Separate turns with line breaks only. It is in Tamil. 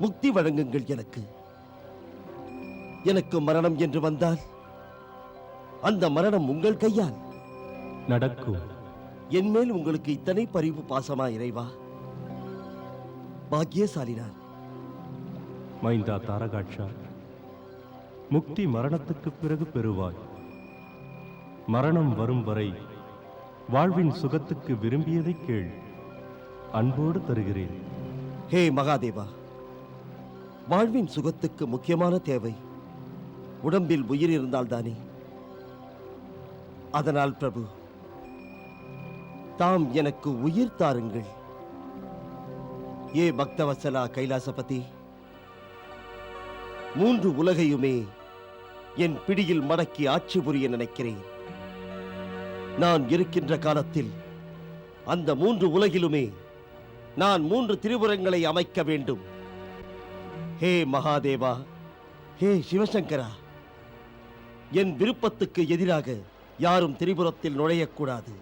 முக்தி வழங்குங்கள். எனக்கு மரணம் என்று வந்தால் அந்த மரணம் உங்கள் கையால்
நடக்கும்.
என் மேல் உங்களுக்கு இத்தனை பரிவு பாசமா இறைவா? பாக்கியசாலினார்.
மைந்தா தாரகாட்சா, முக்தி மரணத்துக்கு பிறகு பெறுவாய். மரணம் வரும் வரை வாழ்வின் சுகத்துக்கு விரும்பியதை கேள், அன்போடு தருகிறேன்.
ஹே மகாதேவா, வாழ்வின் சுகத்துக்கு முக்கியமான தேவை உடம்பில் உயிர் இருந்தால்தானே. அதனால் பிரபு, தாம் எனக்கு உயிர் தாருங்கள். ஏ பக்தவசலா கைலாசபதி, 3 உலகையுமே என் பிடியில் மடக்கி ஆட்சி புரிய நினைக்கிறேன். நான் இருக்கின்ற காலத்தில் அந்த 3 உலகிலுமே நான் 3 திரிபுரங்களை அமைக்க வேண்டும். ஹே மகாதேவா, ஹே சிவசங்கரா, என் விருப்பத்துக்கு எதிராக யாரும் திரிபுரத்தில் நுழையக்கூடாது.